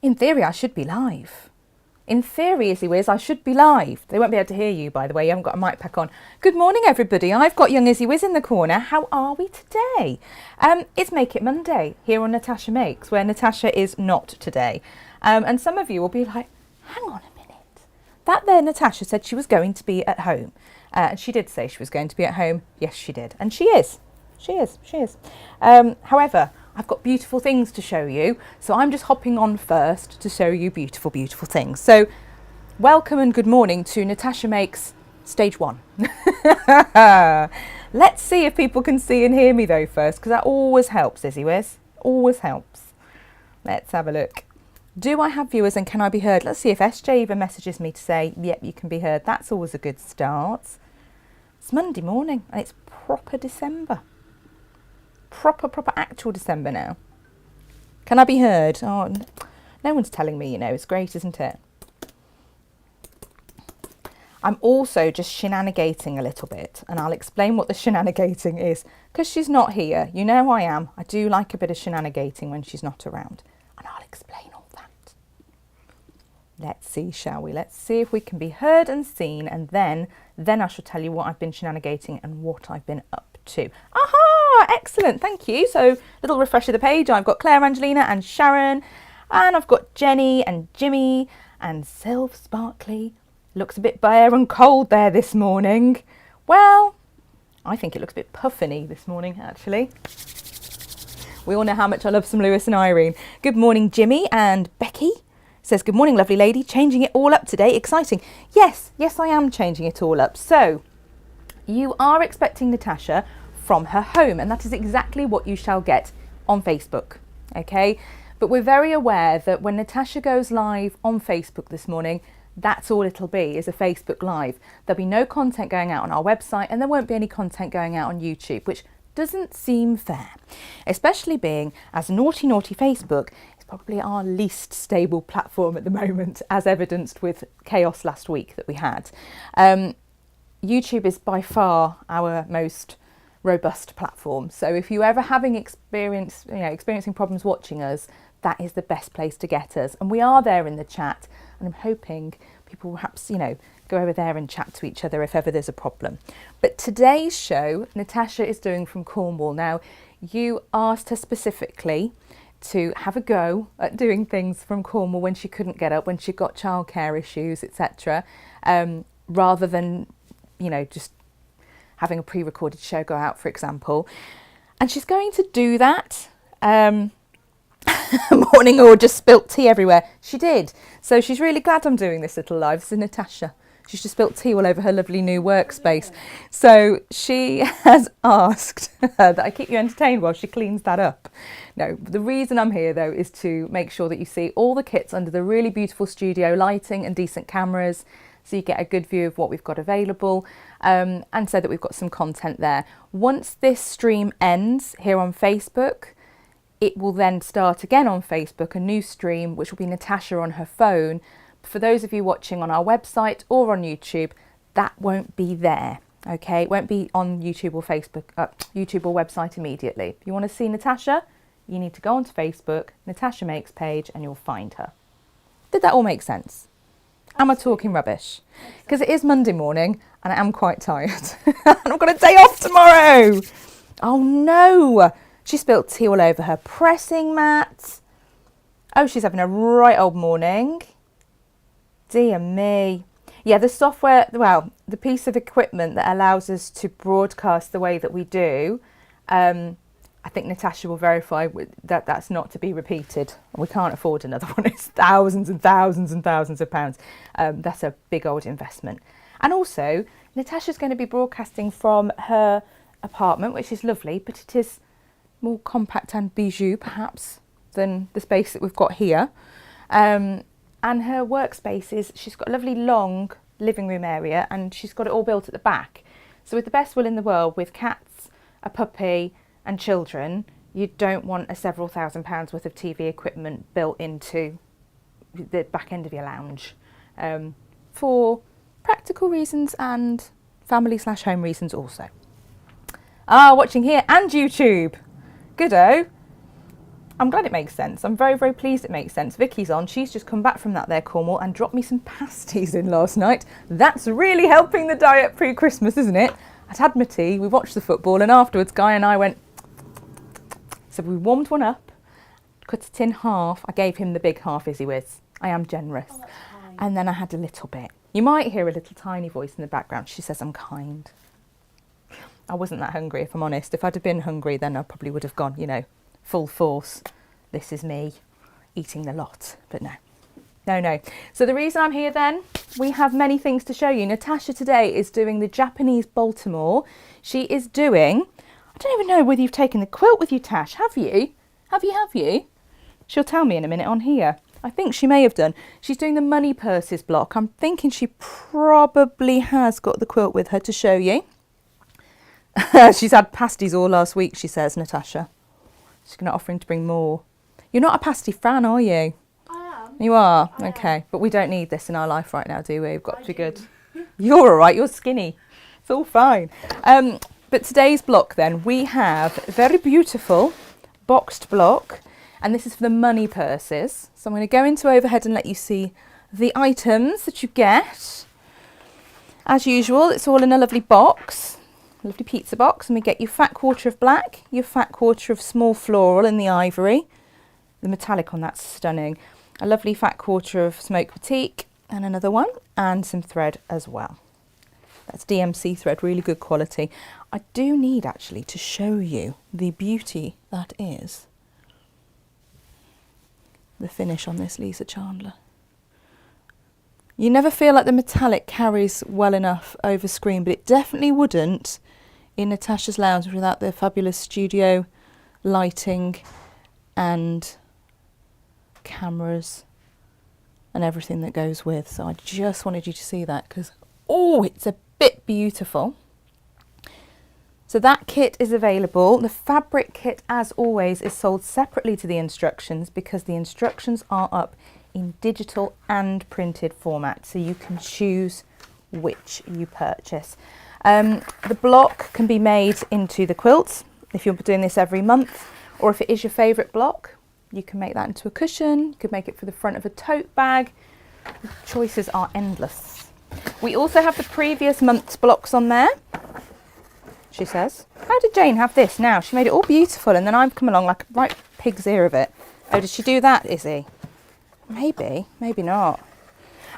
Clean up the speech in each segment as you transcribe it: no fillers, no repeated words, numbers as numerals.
In theory, I should be live. In theory, Izzy Wiz, I should be live. They won't be able to hear you, by the way. You haven't got a mic pack on. Good morning, everybody. I've got young Izzy Wiz in the corner. How are we today? It's Make It Monday here on Natasha Makes, where Natasha is not today. And some of you will be like, hang on a minute. That there, Natasha said she was going to be at home. And she did say she was going to be at home. Yes, she did. And she is. She is. However, I've got beautiful things to show you, so I'm just hopping on first to show you beautiful, beautiful things. So welcome and good morning to Natasha Makes Stage 1. Let's see if people can see and hear me though first, because that always helps, Izzy Wiz. Always helps. Let's have a look. Do I have viewers and can I be heard? Let's see if SJ even messages me to say, yep, you can be heard. That's always a good start. It's Monday morning and it's proper December. Proper actual December now. Can I be heard? Oh, no one's telling me, you know. It's great, isn't it? I'm also just shenanigating a little bit, and I'll explain what the shenanigating is because she's not here. You know I am. I do like a bit of shenanigating when she's not around, and I'll explain all that. Let's see, shall we? Let's see if we can be heard and seen, and then I shall tell you what I've been shenanigating and what I've been up to. Aha! Excellent, thank you. So, little refresh of the page. I've got Claire, Angelina and Sharon, and I've got Jenny and Jimmy and Sylv Sparkly. Looks a bit bare and cold there this morning. Well, I think it looks a bit puffiny this morning, actually. We all know how much I love some Lewis and Irene. Good morning, Jimmy, and Becky says, good morning, lovely lady. Changing it all up today. Exciting. Yes, I am changing it all up. So, you are expecting Natasha from her home, and that is exactly what you shall get on Facebook, okay? But we're very aware that when Natasha goes live on Facebook this morning, that's all it'll be, is a Facebook Live. There'll be no content going out on our website, and there won't be any content going out on YouTube, which doesn't seem fair, especially being as naughty Facebook is probably our least stable platform at the moment, as evidenced with chaos last week that we had. YouTube is by far our most robust platform. So if you're ever having experiencing problems watching us, that is the best place to get us. And we are there in the chat, and I'm hoping people perhaps, go over there and chat to each other if ever there's a problem. But today's show, Natasha is doing from Cornwall. Now, you asked her specifically to have a go at doing things from Cornwall when she couldn't get up, when she got childcare issues, etc., rather than, just having a pre-recorded show go out, for example. And she's going to do that. Morning or just spilt tea everywhere. She did. So she's really glad I'm doing this little live. This is Natasha. She's just spilt tea all over her lovely new workspace. So she has asked that I keep you entertained while she cleans that up. No, the reason I'm here though is to make sure that you see all the kits under the really beautiful studio lighting and decent cameras, so you get a good view of what we've got available, and so that we've got some content there. Once this stream ends here on Facebook, it will then start again on Facebook, a new stream, which will be Natasha on her phone. For those of you watching on our website or on YouTube, that won't be there, okay? It won't be on YouTube or Facebook, YouTube or website immediately. If you want to see Natasha, you need to go onto Facebook, Natasha Makes page, and you'll find her. Did that all make sense? Am I talking rubbish? Because it is Monday morning and I am quite tired. And I've got a day off tomorrow. Oh no. She spilled tea all over her pressing mat. Oh, she's having a right old morning. Dear me. Yeah, the software, well, the piece of equipment that allows us to broadcast the way that we do, I think Natasha will verify that that's not to be repeated. We can't afford another one. It's thousands and thousands and thousands of pounds. That's a big old investment. And also, Natasha's going to be broadcasting from her apartment, which is lovely, but it is more compact and bijou, perhaps, than the space that we've got here. And her workspace is, she's got a lovely long living room area, and she's got it all built at the back. So with the best will in the world, with cats, a puppy, and children, you don't want a several £1,000s worth of TV equipment built into the back end of your lounge, for practical reasons and family/home reasons also. Watching here and YouTube. Goodo. I'm glad it makes sense. I'm very, very pleased it makes sense. Vicky's on. She's just come back from that there Cornwall and dropped me some pasties in last night. That's really helping the diet pre-Christmas, isn't it? I'd had my tea, we watched the football, and afterwards Guy and I went... So we warmed one up, cut it in half. I gave him the big half, Izzy Wiz. I am generous. Oh, that's kind. And then I had a little bit. You might hear a little tiny voice in the background. She says I'm kind. I wasn't that hungry, if I'm honest. If I'd have been hungry, then I probably would have gone, you know, full force. This is me eating the lot. But no. No. So the reason I'm here then, we have many things to show you. Natasha today is doing the Japanese Baltimore. She is doing... I don't even know whether you've taken the quilt with you, Tash. Have you? Have you? She'll tell me in a minute on here. I think she may have done. She's doing the money purses block. I'm thinking she probably has got the quilt with her to show you. She's had pasties all last week, she says, Natasha. She's going to offer him to bring more. You're not a pasty fan, are you? I am. You are? I Okay. am. But we don't need this in our life right now, do we? We've got to be good. You're all right. You're skinny. It's all fine. But today's block then, we have a very beautiful boxed block. And this is for the money purses. So I'm going to go into overhead and let you see the items that you get. As usual, it's all in a lovely box, a lovely pizza box. And we get your fat quarter of black, your fat quarter of small floral in the ivory. The metallic on that's stunning. A lovely fat quarter of smoke batik and another one. And some thread as well. That's DMC thread, really good quality. I do need actually to show you the beauty that is the finish on this Lisa Chandler. You never feel like the metallic carries well enough over screen, but it definitely wouldn't in Natasha's lounge without the fabulous studio lighting and cameras and everything that goes with. So I just wanted you to see that because, oh, it's a bit beautiful. So that kit is available. The fabric kit, as always, is sold separately to the instructions because the instructions are up in digital and printed format, so you can choose which you purchase. The block can be made into the quilts if you're doing this every month, or if it is your favourite block, you can make that into a cushion. You could make it for the front of a tote bag. The choices are endless. We also have the previous month's blocks on there. She says, how did Jane have this now? She made it all beautiful and then I've come along like a right pig's ear of it. Oh, did she do that, Izzy? Maybe, maybe not.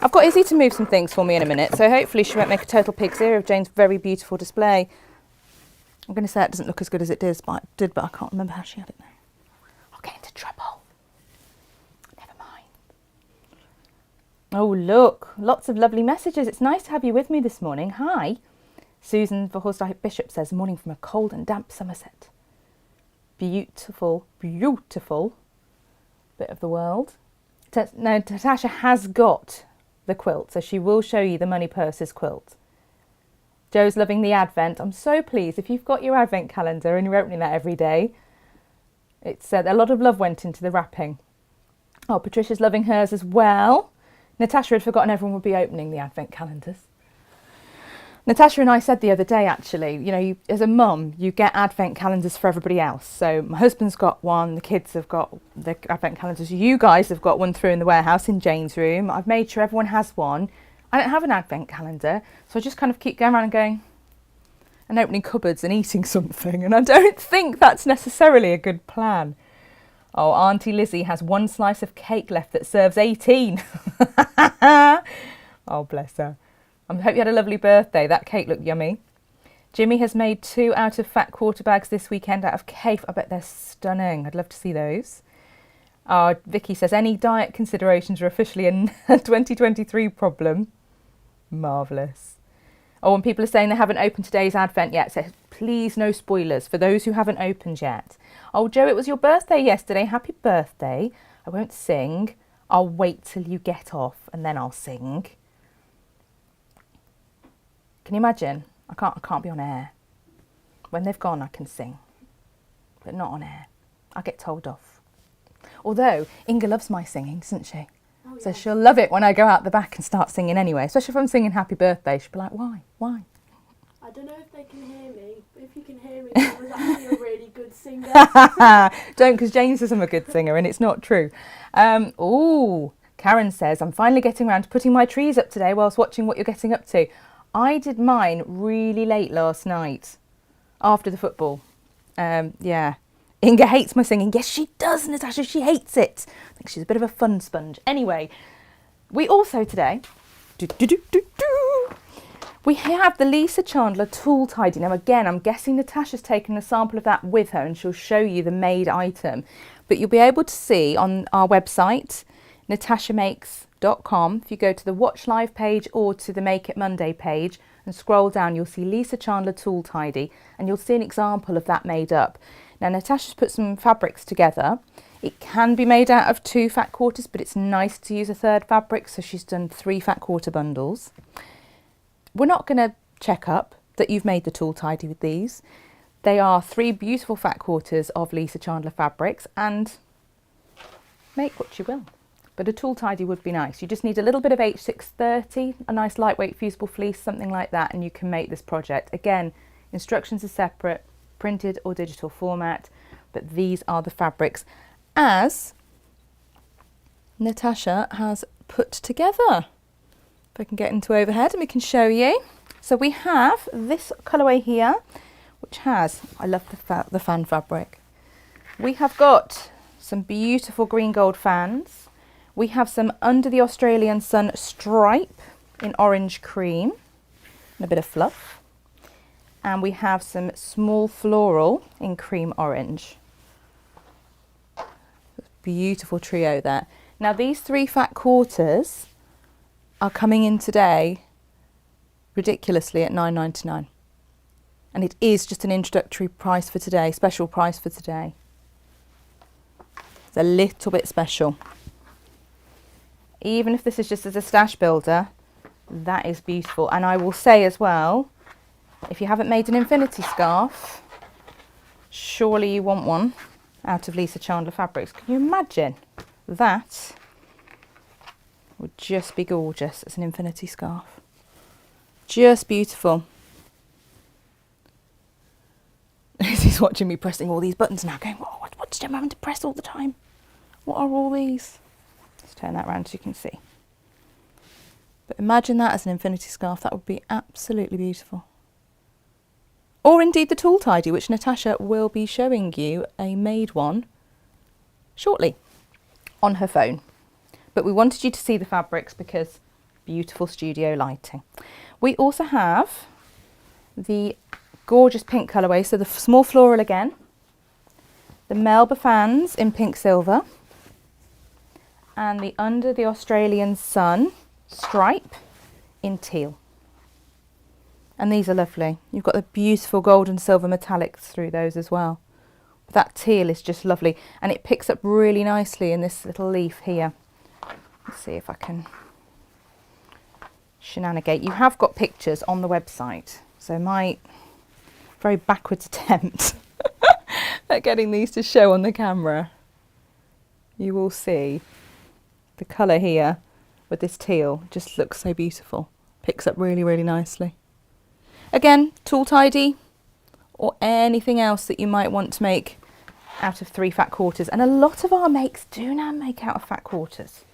I've got Izzy to move some things for me in a minute, so hopefully she won't make a total pig's ear of Jane's very beautiful display. I'm going to say it doesn't look as good as it did, but I can't remember how she had it now. I'll get into trouble. Never mind. Oh, look, lots of lovely messages. It's nice to have you with me this morning. Hi. Susan Verhorst Bishop says, morning from a cold and damp Somerset. Beautiful, beautiful bit of the world. No, Natasha has got the quilt, so she will show you the money purses quilt. Joe's loving the Advent. I'm so pleased. If you've got your Advent calendar and you're opening that every day, it's a lot of love went into the wrapping. Oh, Patricia's loving hers as well. Natasha had forgotten everyone would be opening the Advent calendars. Natasha and I said the other day, actually, you know, as a mum, you get Advent calendars for everybody else. So my husband's got one, the kids have got the Advent calendars. You guys have got one through in the warehouse in Jane's room. I've made sure everyone has one. I don't have an Advent calendar, so I just kind of keep going around and going and opening cupboards and eating something. And I don't think that's necessarily a good plan. Oh, Auntie Lizzie has one slice of cake left that serves 18. Oh, bless her. I hope you had a lovely birthday. That cake looked yummy. Jimmy has made 2 out of fat quarter bags this weekend out of Cafe. I bet they're stunning. I'd love to see those. Vicky says, any diet considerations are officially a 2023 problem. Marvellous. Oh, and people are saying they haven't opened today's Advent yet. So please, no spoilers for those who haven't opened yet. Oh, Joe, it was your birthday yesterday. Happy birthday. I won't sing. I'll wait till you get off and then I'll sing. Can you imagine? I can't be on air. When they've gone, I can sing, but not on air. I get told off. Although Inga loves my singing, doesn't she? Oh, yeah. So she'll love it when I go out the back and start singing anyway. Especially if I'm singing Happy Birthday, she'll be like, "Why? Why?" I don't know if they can hear me, but if you can hear me, that was actually a really good sing. singer. Don't, because Jane says I'm a good singer and it's not true. Oh, Karen says, I'm finally getting around to putting my trees up today whilst watching what you're getting up to. I did mine really late last night after the football. Yeah. Inga hates my singing. Yes, she does, Natasha. She hates it. I think she's a bit of a fun sponge. Anyway, we also today, we have the Lisa Chandler Tool Tidy. Now, again, I'm guessing Natasha's taken a sample of that with her and she'll show you the made item. But you'll be able to see on our website, natashamakes.com, if you go to the Watch Live page or to the Make It Monday page and scroll down, you'll see Lisa Chandler Tool Tidy and you'll see an example of that made up. Now, Natasha's put some fabrics together. It can be made out of 2 fat quarters, but it's nice to use a third fabric, so she's done 3 fat quarter bundles. We're not going to check up that you've made the tool tidy with these. They are 3 beautiful fat quarters of Lisa Chandler fabrics, and make what you will. But a tool tidy would be nice. You just need a little bit of H630, a nice lightweight fusible fleece, something like that, and you can make this project. Again, instructions are separate, printed or digital format, but these are the fabrics as Natasha has put together. If I can get into overhead and we can show you. So we have this colourway here, which has, I love the fan fabric. We have got some beautiful green gold fans. We have some Under the Australian Sun stripe in orange cream and a bit of fluff. And we have some small floral in cream orange. Beautiful trio there. Now these 3 fat quarters are coming in today ridiculously at $9.99. And it is just an introductory price for today, special price for today. It's a little bit special. Even if this is just as a stash builder, that is beautiful. And I will say as well, if you haven't made an infinity scarf, surely you want one out of Lisa Chandler fabrics. Can you imagine? That would just be gorgeous as an infinity scarf. Just beautiful. He's watching me pressing all these buttons now, going, oh, what's Gemma having to press all the time? What are all these? Let's turn that around so you can see. But imagine that as an infinity scarf. That would be absolutely beautiful. Or indeed the tool tidy, which Natasha will be showing you a made one shortly on her phone. But we wanted you to see the fabrics because beautiful studio lighting. We also have the gorgeous pink colourway, so the small floral again, the Melba fans in pink silver, and the Under the Australian Sun stripe in teal. And these are lovely. You've got the beautiful gold and silver metallics through those as well. That teal is just lovely, and it picks up really nicely in this little leaf here. Let's see if I can shenanigate. You have got pictures on the website, so my very backwards attempt at getting these to show on the camera. You will see the colour here with this teal just looks so beautiful. Picks up really, really nicely. Again, tool tidy or anything else that you might want to make out of 3 fat quarters. And a lot of our makes do now make out of fat quarters.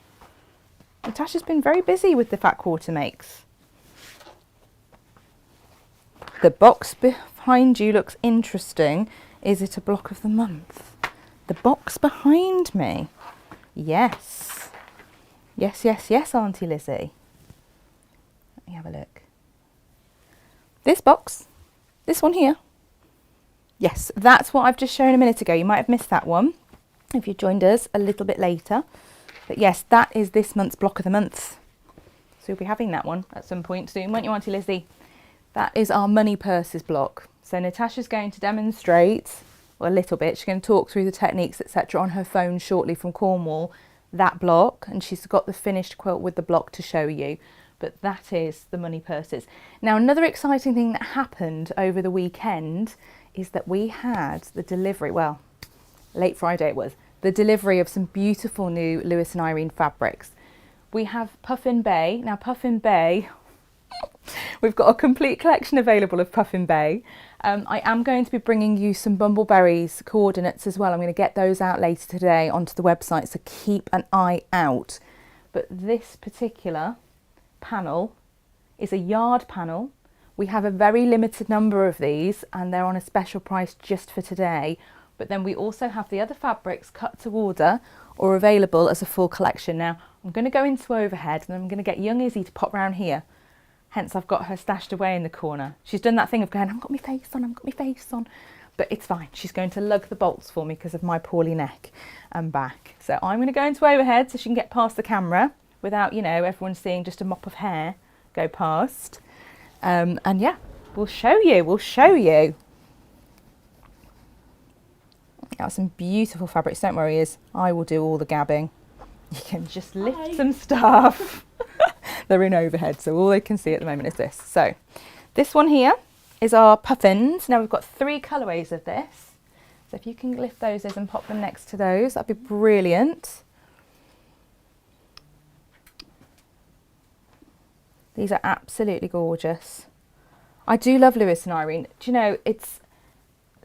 Natasha's been very busy with the fat quarter makes. The box behind you looks interesting. Is it a block of the month? The box behind me. Yes. Yes, yes, yes, Auntie Lizzie. Let me have a look. This box, this one here. Yes, that's what I've just shown a minute ago. You might have missed that one if you joined us a little bit later. But yes, that is this month's block of the month. So you'll be having that one at some point soon, won't you, Auntie Lizzie? That is our money purses block. So Natasha's going to demonstrate, or a little bit, she's going to talk through the techniques, etc. on her phone shortly from Cornwall, that block, and she's got the finished quilt with the block to show you. But that is the money purses. Now, another exciting thing that happened over the weekend is that we had the delivery, well, late Friday it was, the delivery of some beautiful new Lewis and Irene fabrics. We have Puffin Bay. Now, Puffin Bay, we've got a complete collection available of Puffin Bay. I am going to be bringing you some Bumbleberries coordinates as well. I'm going to get those out later today onto the website, so keep an eye out. But this particular panel is a yard panel. We have a very limited number of these and they're on a special price just for today. But then we also have the other fabrics cut to order or available as a full collection. Now, I'm going to go into overhead and I'm going to get young Izzy to pop round here. Hence, I've got her stashed away in the corner. She's done that thing of going, I've got my face on, I've got my face on. But it's fine. She's going to lug the bolts for me because of my poorly neck and back. So I'm going to go into overhead so she can get past the camera without, you know, everyone seeing just a mop of hair go past. And yeah, we'll show you. Got some beautiful fabrics. Don't worry, I will do all the gabbing. You can just lift some stuff. They're in overhead, so all they can see at the moment is this. So this one here is our puffins. Now we've got 3 colourways of this. So if you can lift those and pop them next to those, that'd be brilliant. These are absolutely gorgeous. I do love Lewis and Irene. Do you know,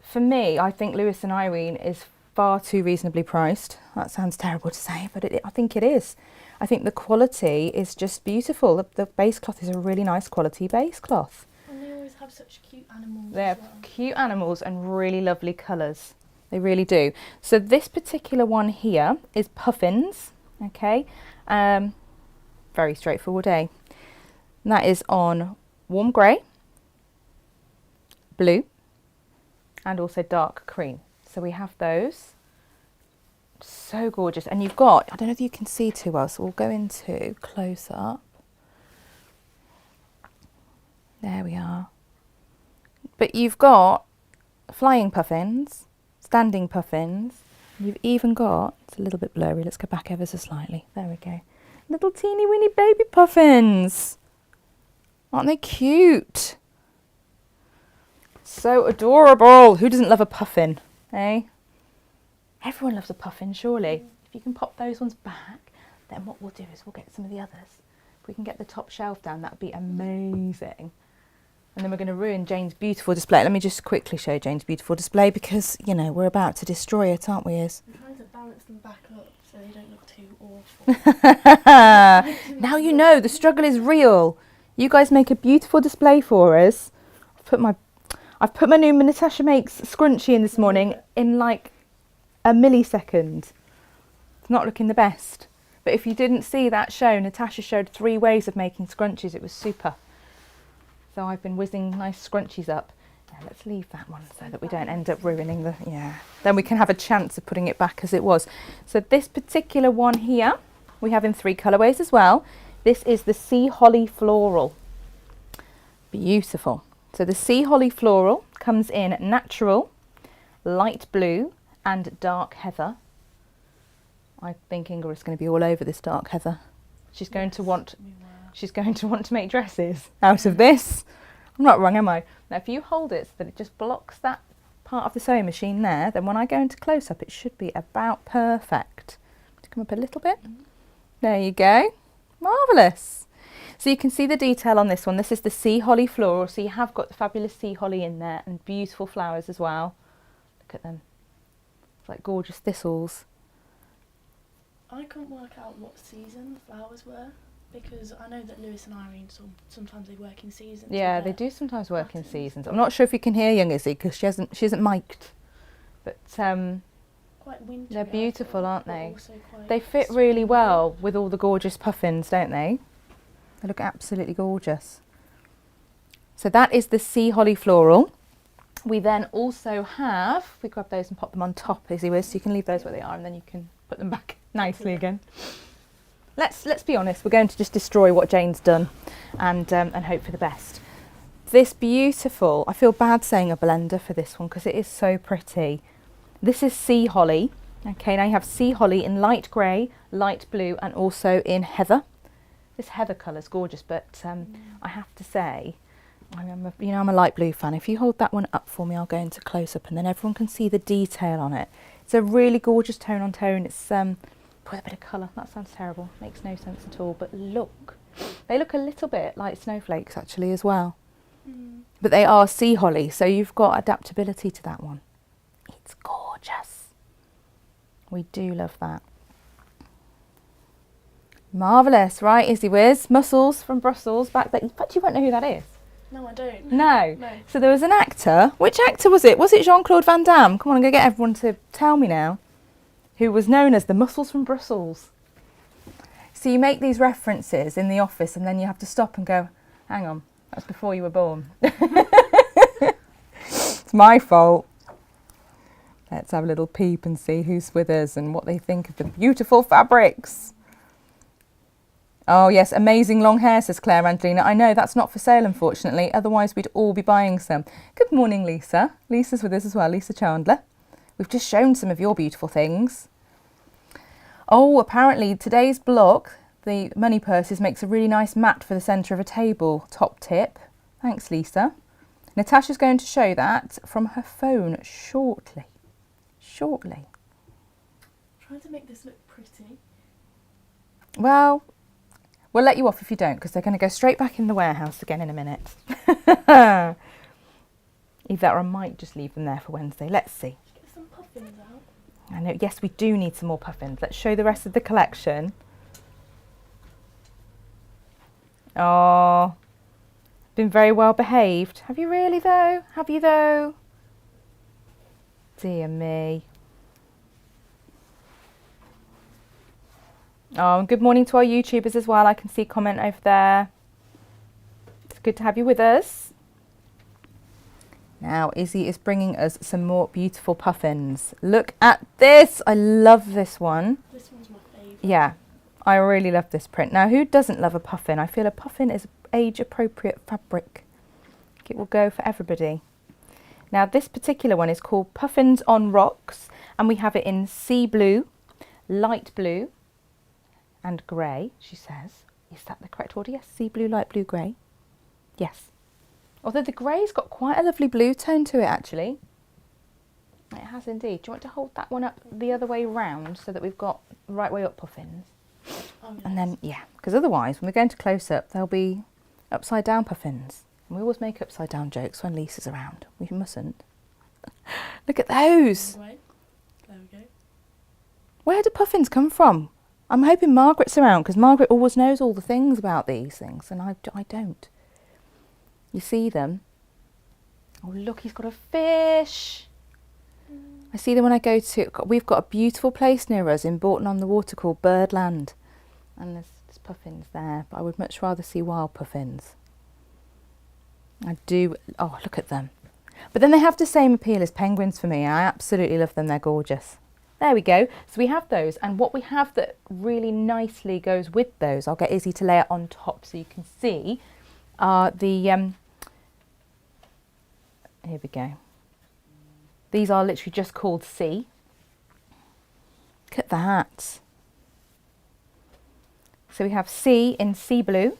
for me, I think Lewis and Irene is far too reasonably priced. That sounds terrible to say, but I think it is. I think the quality is just beautiful. The base cloth is a really nice quality base cloth. And they always have such cute animals. They have cute animals and really lovely colours. They really do. So this particular one here is Puffins, okay? Very straightforward, eh? And that is on warm grey, blue, and also dark cream. So we have those. So gorgeous. And you've got, I don't know if you can see too well, so we'll go into close up. There we are. But you've got flying puffins, standing puffins. You've even got, it's a little bit blurry, let's go back ever so slightly. There we go. Little teeny weeny baby puffins. Aren't they cute? So adorable. Who doesn't love a puffin, eh? Everyone loves a puffin, surely. If you can pop those ones back, then what we'll do is we'll get some of the others. If we can get the top shelf down, that would be amazing. And then we're going to ruin Jane's beautiful display. Let me just quickly show Jane's beautiful display because, you know, we're about to destroy it, aren't we, Iz? I'm trying to balance them back up so they don't look too awful. Now you know, the struggle is real. You guys make a beautiful display for us. I've put my new Natasha Makes scrunchie in this morning in like a millisecond. It's not looking the best. But if you didn't see that show, Natasha showed 3 ways of making scrunchies. It was super. So I've been whizzing nice scrunchies up. Yeah, let's leave that one so that we don't end up ruining the, Then we can have a chance of putting it back as it was. So this particular one here, we have in 3 colourways as well. This is the Sea Holly Floral. Beautiful. So the Sea Holly Floral comes in natural, light blue and dark heather. I think Inga is going to be all over this dark heather. She's going to want to make dresses out of this. I'm not wrong, am I? Now if you hold it so that it just blocks that part of the sewing machine there, then when I go into close up it should be about perfect. To come up a little bit. There you go. Marvellous. So you can see the detail on this one. This is the Sea Holly Floral. So you have got the fabulous sea holly in there and beautiful flowers as well. Look at them. It's like gorgeous thistles. I couldn't work out what season the flowers were because I know that Lewis and Irene sometimes they work in seasons. Yeah, they do sometimes work in seasons. I'm not sure if you can hear young Izzy because she isn't mic'd. But quite wintry, they're beautiful, aren't they? They fit really well with all the gorgeous puffins, don't they? They look absolutely gorgeous. So that is the Sea Holly Floral. We then also have, we grab those and pop them on top, Izzy Wiz, so you can leave those where they are and then you can put them back nicely again. Let's be honest, we're going to just destroy what Jane's done and hope for the best. This beautiful, I feel bad saying a blender for this one because it is so pretty. This is Sea Holly. Okay, now you have Sea Holly in light grey, light blue and also in heather. This heather colour is gorgeous, but I have to say, I'm a light blue fan. If you hold that one up for me, I'll go into close up and then everyone can see the detail on it. It's a really gorgeous tone on tone. It's with a bit of colour. That sounds terrible. Makes no sense at all. But look, they look a little bit like snowflakes actually as well. But they are sea holly, so you've got adaptability to that one. It's gorgeous. We do love that. Marvellous. Right, Izzy Wiz, Mussels from Brussels back there. But you won't know who that is. No, I don't. No. No. So there was an actor. Which actor was it? Was it Jean-Claude Van Damme? Come on, I'm going to get everyone to tell me now. Who was known as the Mussels from Brussels. So you make these references in the office and then you have to stop and go, hang on, that's before you were born. It's my fault. Let's have a little peep and see who's with us and what they think of the beautiful fabrics. Oh yes, amazing long hair, says Claire Angelina. I know, that's not for sale, unfortunately. Otherwise, we'd all be buying some. Good morning, Lisa. Lisa's with us as well, Lisa Chandler. We've just shown some of your beautiful things. Oh, apparently today's block, the money purses, makes a really nice mat for the centre of a table. Top tip. Thanks, Lisa. Natasha's going to show that from her phone shortly. Shortly. Trying to make this look pretty. Well, we'll let you off if you don't, because they're going to go straight back in the warehouse again in a minute. Either that or I might just leave them there for Wednesday. Let's see. Get some puffins out. I know, yes, we do need some more puffins. Let's show the rest of the collection. Oh, been very well behaved. Have you really though? Have you though? Dear me. Oh, and good morning to our YouTubers as well. I can see comment over there. It's good to have you with us. Now, Izzy is bringing us some more beautiful puffins. Look at this. I love this one. This one's my favourite. Yeah, I really love this print. Now, who doesn't love a puffin? I feel a puffin is age-appropriate fabric. It will go for everybody. Now, this particular one is called Puffins on Rocks, and we have it in sea blue, light blue, and grey, she says. Is that the correct order? Yes, sea blue, light blue, grey. Yes. Although the grey's got quite a lovely blue tone to it, actually. It has indeed. Do you want to hold that one up the other way round so that we've got right way up puffins? Oh, yes. And then, yeah, because otherwise, when we're going to close up, there'll be upside down puffins. And we always make upside down jokes when Lisa's around. We mustn't. Look at those. Right. There we go. Where do puffins come from? I'm hoping Margaret's around, because Margaret always knows all the things about these things, and I don't. You see them? Oh, look, he's got a fish. I see them when I go to... We've got a beautiful place near us in Bourton-on-the-Water called Birdland. And there's puffins there, but I would much rather see wild puffins. I do... Oh, look at them. But then they have the same appeal as penguins for me. I absolutely love them. They're gorgeous. There we go. So we have those. And what we have that really nicely goes with those, I'll get Izzy to lay it on top so you can see, are the... Here we go. These are literally just called Sea. Look at that. So we have Sea in sea blue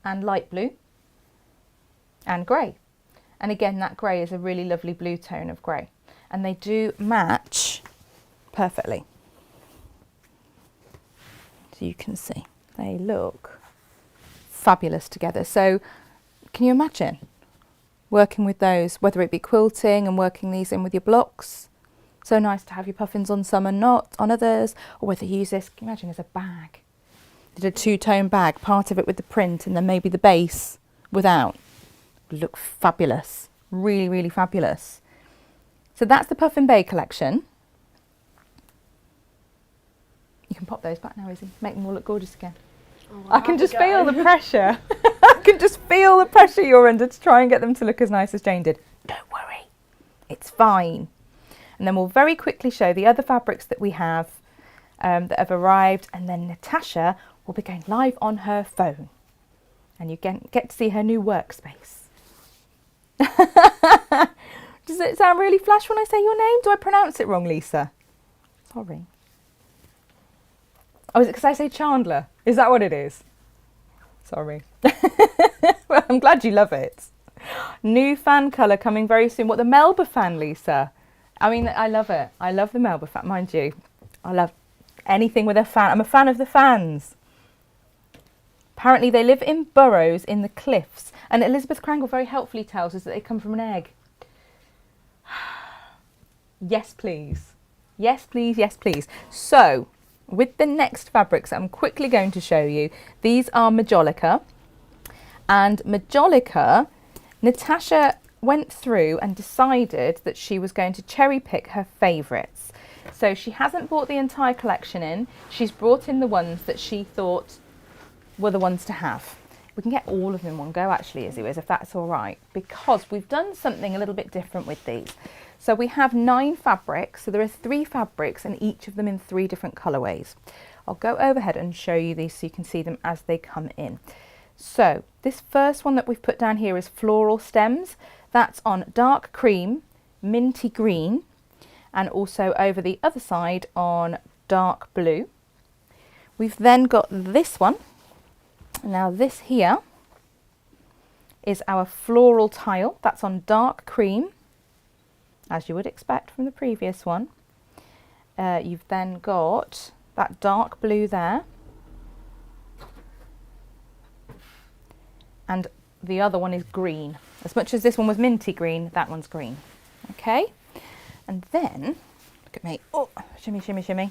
and light blue and grey. And again, that grey is a really lovely blue tone of grey. And they do match perfectly. So you can see, they look fabulous together. So can you imagine working with those, whether it be quilting and working these in with your blocks? So nice to have your puffins on some and not on others, or whether you use this, can you imagine, as a bag? Did a two-tone bag, part of it with the print and then maybe the base without. Look fabulous, really, really fabulous. So that's the Puffin Bay collection. You can pop those back now, Izzy, make them all look gorgeous again. Oh, I can just feel the pressure. I can just feel the pressure you're under to try and get them to look as nice as Jane did. Don't worry, it's fine. And then we'll very quickly show the other fabrics that we have that have arrived, and then Natasha will be going live on her phone. And you get to see her new workspace. Does it sound really flash when I say your name? Do I pronounce it wrong, Lisa? Sorry. Oh, is it because I say Chandler? Is that what it is? Sorry. Well, I'm glad you love it. New fan colour coming very soon. What, the Melba fan, Lisa? I mean, I love it. I love the Melba fan, mind you. I love anything with a fan. I'm a fan of the fans. Apparently they live in burrows in the cliffs. And Elizabeth Crangle very helpfully tells us that they come from an egg. Yes, please. Yes, please. Yes, please. So, with the next fabrics I'm quickly going to show you, these are Majolica. And Majolica, Natasha went through and decided that she was going to cherry pick her favourites. So she hasn't bought the entire collection in. She's brought in the ones that she thought were the ones to have. We can get all of them in one go actually, Izzy, if that's all right, because we've done something a little bit different with these. So we have 9 fabrics, so there are 3 fabrics and each of them in 3 different colourways. I'll go overhead and show you these so you can see them as they come in. So this first one that we've put down here is floral stems. That's on dark cream, minty green, and also over the other side on dark blue. We've then got this one. Now this here is our floral tile. That's on dark cream, as you would expect from the previous one. You've then got that dark blue there. And the other one is green. As much as this one was minty green, that one's green. Okay? And then, look at me. Oh, shimmy, shimmy, shimmy.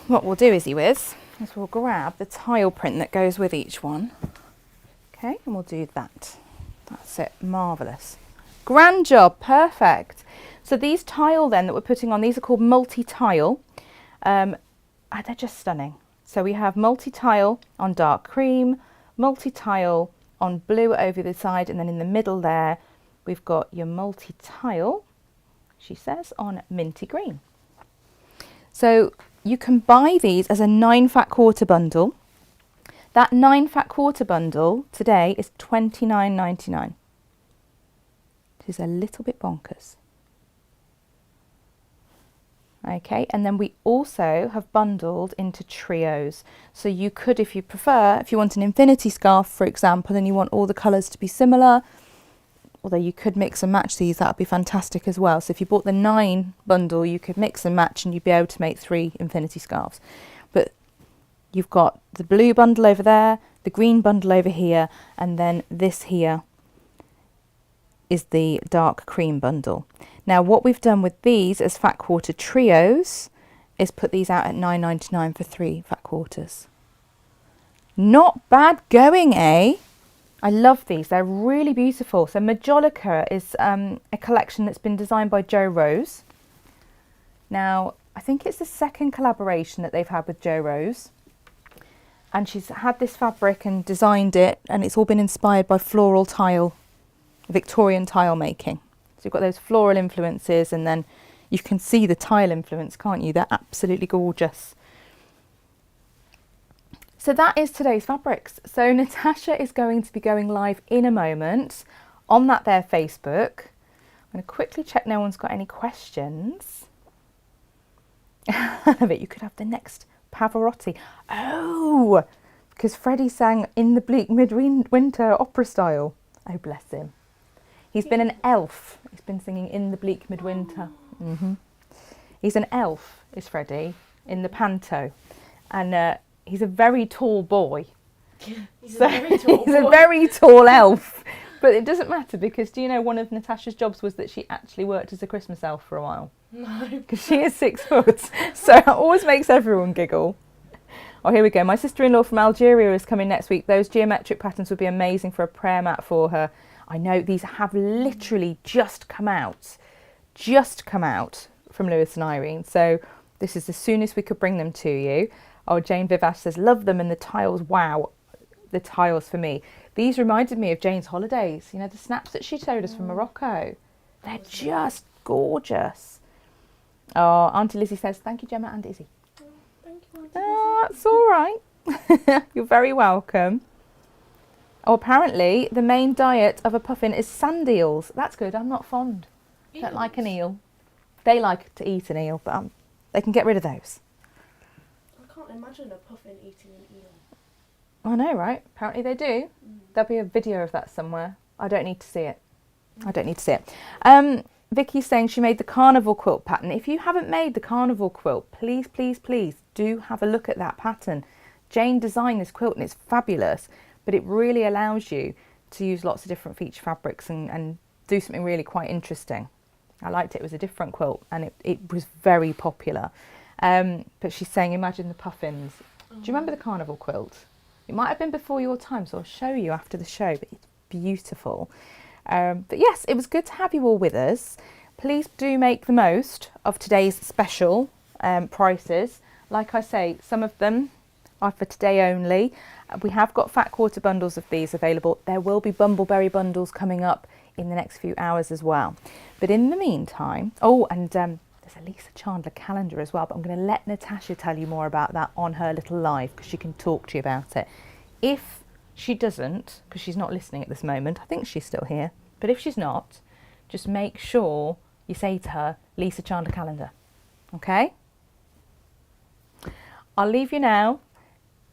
What we'll do, Izzy Wiz, is we'll grab the tile print that goes with each one. Okay, and we'll do that. That's it. Marvellous. Grand job. Perfect. So these tile then that we're putting on, these are called multi-tile. They're just stunning. So we have multi-tile on dark cream, multi-tile on blue over the side, and then in the middle there, we've got your multi-tile, she says, on minty green. So you can buy these as a 9 fat quarter bundle. That 9 fat quarter bundle today is $29.99. This is a little bit bonkers. Okay, and then we also have bundled into trios. So you could, if you prefer, if you want an infinity scarf, for example, and you want all the colours to be similar, although you could mix and match these, that would be fantastic as well. So if you bought the 9 bundle, you could mix and match and you'd be able to make 3 infinity scarves. But you've got the blue bundle over there, the green bundle over here, and then this here is the dark cream bundle. Now what we've done with these as fat quarter trios is put these out at $9.99 for 3 fat quarters. Not bad going, eh? I love these, they're really beautiful. So Majolica is a collection that's been designed by Jo Rose. Now I think it's the 2nd collaboration that they've had with Jo Rose. And she's had this fabric and designed it, and it's all been inspired by floral tile, Victorian tile making. So you've got those floral influences, and then you can see the tile influence, can't you? They're absolutely gorgeous. So that is today's fabrics. So Natasha is going to be going live in a moment on that there Facebook. I'm going to quickly check no one's got any questions. I bet you could have the next Pavarotti. Oh, because Freddie sang In the Bleak Midwinter opera style. Oh, bless him. He's been an elf. He's been singing In the Bleak Midwinter. He's an elf, is Freddie, in the panto. And he's a very tall boy. He's a very tall elf. But it doesn't matter because, do you know, one of Natasha's jobs was that she actually worked as a Christmas elf for a while. No. Because she is 6 foot. So it always makes everyone giggle. Oh, here we go. My sister-in-law from Algeria is coming next week. Those geometric patterns would be amazing for a prayer mat for her. I know these have literally just come out from Lewis and Irene. So this is as soon as we could bring them to you. Oh, Jane Vivash says, love them, and the tiles, wow, the tiles for me. These reminded me of Jane's holidays, you know, the snaps that she showed us from Morocco. They're just gorgeous. Oh, Auntie Lizzie says, thank you, Gemma and Izzy. Thank you, Auntie Oh, that's all right. You're very welcome. Oh, apparently the main diet of a puffin is sand eels. That's good. I'm not fond. I don't like an eel. They like to eat an eel, but they can get rid of those. I can't imagine a puffin eating an eel. I know, right? Apparently they do. There'll be a video of that somewhere. I don't need to see it. I don't need to see it. Vicky's saying she made the carnival quilt pattern. If you haven't made the carnival quilt, please, please, please do have a look at that pattern. Jane designed this quilt and it's fabulous, but it really allows you to use lots of different feature fabrics and do something really quite interesting. I liked it. It was a different quilt and it was very popular. But she's saying, imagine the puffins. Do you remember the carnival quilt? It might have been before your time, so I'll show you after the show, but it's beautiful. But yes, it was good to have you all with us. Please do make the most of today's special prices. Like I say, some of them are for today only. We have got fat quarter bundles of these available. There will be bumbleberry bundles coming up in the next few hours as well. But in the meantime, there's a Lisa Chandler calendar as well, but I'm going to let Natasha tell you more about that on her little live because she can talk to you about it. If she doesn't, because she's not listening at this moment, I think she's still here, but if she's not, just make sure you say to her, Lisa Chandler calendar. Okay? I'll leave you now.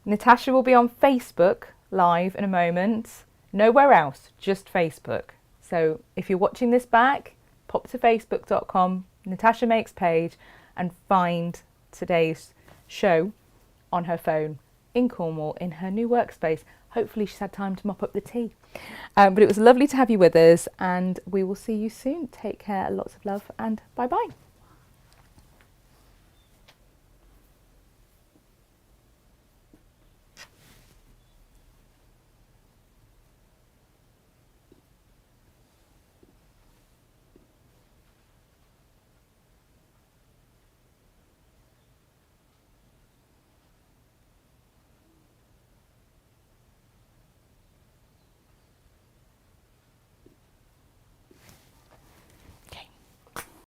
Natasha will be on Facebook live in a moment. Nowhere else, just Facebook. So if you're watching this back, pop to facebook.com, Natasha Makes page, and find today's show on her phone in Cornwall in her new workspace. Hopefully she's had time to mop up the tea. But it was lovely to have you with us, and we will see you soon. Take care, lots of love, and bye-bye.